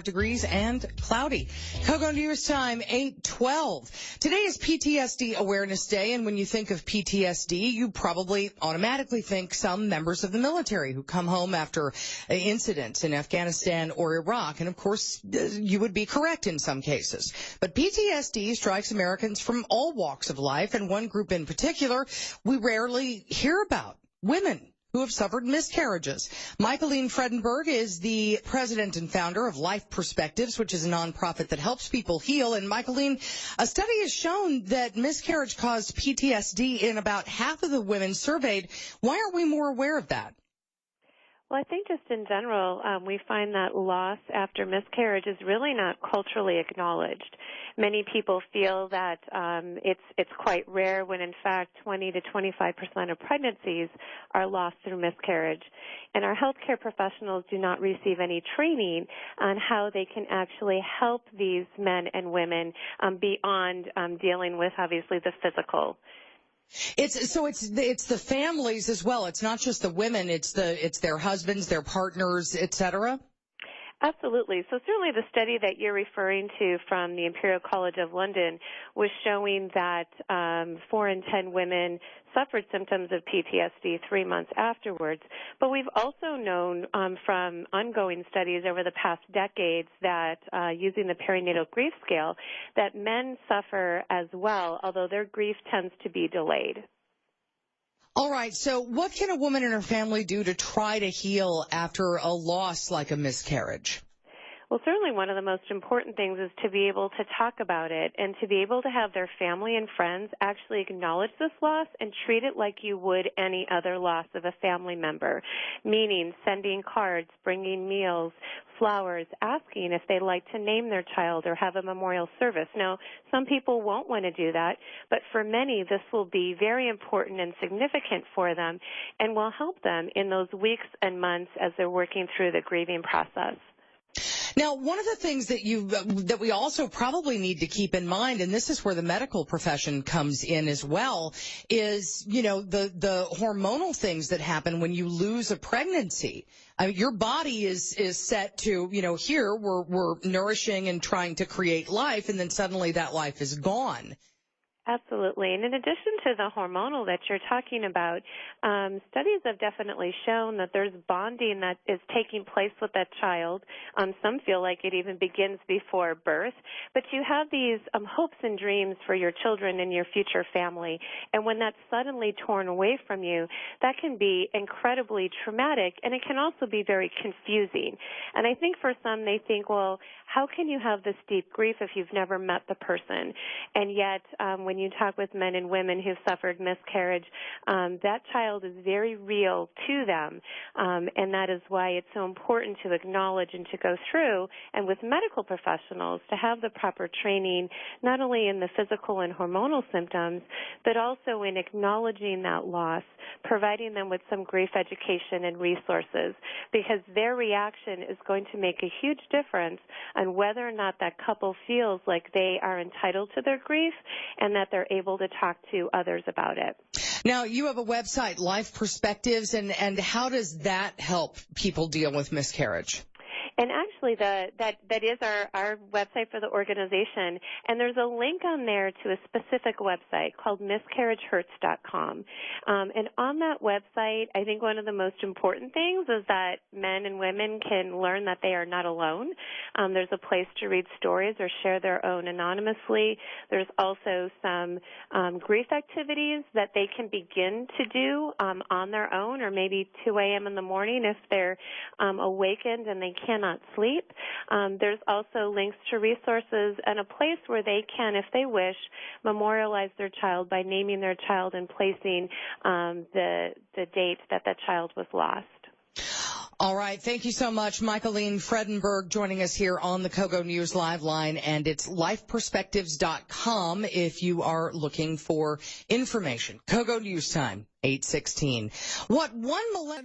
degrees and cloudy. KOGO News Time, 8:12. Today is PTSD Awareness Day, and when you think of PTSD, you probably automatically think some members of the military who come home after incidents in Afghanistan or Iraq. And of course, you would be correct in some cases. But PTSD strikes Americans from all walks of life, and one group in particular we rarely hear about: women who have suffered miscarriages. Michaeline Fredenberg is the president and founder of Life Perspectives, which is a nonprofit that helps people heal. And Michaeline, a study has shown that miscarriage caused PTSD in about half of the women surveyed. Why aren't we more aware of that? Well, I think just in general, we find that loss after miscarriage is really not culturally acknowledged. Many people feel that it's quite rare when, in fact, 20 to 25% of pregnancies are lost through miscarriage. And our healthcare professionals do not receive any training on how they can actually help these men and women beyond dealing with, obviously, the physical. It's the families as well. It's not just the women. It's their husbands, their partners, etc. Absolutely. So certainly the study that you're referring to from the Imperial College of London was showing that 4 in 10 women suffered symptoms of PTSD 3 months afterwards. But we've also known from ongoing studies over the past decades that using the perinatal grief scale, that men suffer as well, although their grief tends to be delayed. All right. So what can a woman and her family do to try to heal after a loss like a miscarriage? Well, certainly one of the most important things is to be able to talk about it and to be able to have their family and friends actually acknowledge this loss and treat it like you would any other loss of a family member, meaning sending cards, bringing meals, flowers, asking if they'd like to name their child or have a memorial service. Now, some people won't want to do that, but for many, this will be very important and significant for them and will help them in those weeks and months as they're working through the grieving process. Now, one of the things that we also probably need to keep in mind, and this is where the medical profession comes in as well, is, the hormonal things that happen when you lose a pregnancy. I mean, your body is set to, here we're nourishing and trying to create life, and then suddenly that life is gone. Absolutely. And in addition to the hormonal that you're talking about, studies have definitely shown that there's bonding that is taking place with that child. Some feel like it even begins before birth. But you have these hopes and dreams for your children and your future family. And when that's suddenly torn away from you, that can be incredibly traumatic, and it can also be very confusing. And I think for some, they think, well, how can you have this deep grief if you've never met the person? And yet, when you talk with men and women who've suffered miscarriage, that child is very real to them, and that is why it's so important to acknowledge and to go through, and with medical professionals, to have the proper training, not only in the physical and hormonal symptoms, but also in acknowledging that loss, providing them with some grief education and resources, because their reaction is going to make a huge difference on whether or not that couple feels like they are entitled to their grief and that they're able to talk to others about it. Now, you have a website, Life Perspectives, and how does that help people deal with miscarriage? And actually, that is our website for the organization, and there's a link on there to a specific website called miscarriagehurts.com. And on that website, I think one of the most important things is that men and women can learn that they are not alone. There's a place to read stories or share their own anonymously. There's also some grief activities that they can begin to do on their own, or maybe 2 a.m. in the morning if they're awakened and they cannot sleep. There's also links to resources and a place where they can, if they wish, memorialize their child by naming their child and placing the date that that child was lost. All right. Thank you so much, Michaeline Fredenberg, joining us here on the KOGO News Live line. And it's lifeperspectives.com if you are looking for information. KOGO News Time, 8:16. What one millennium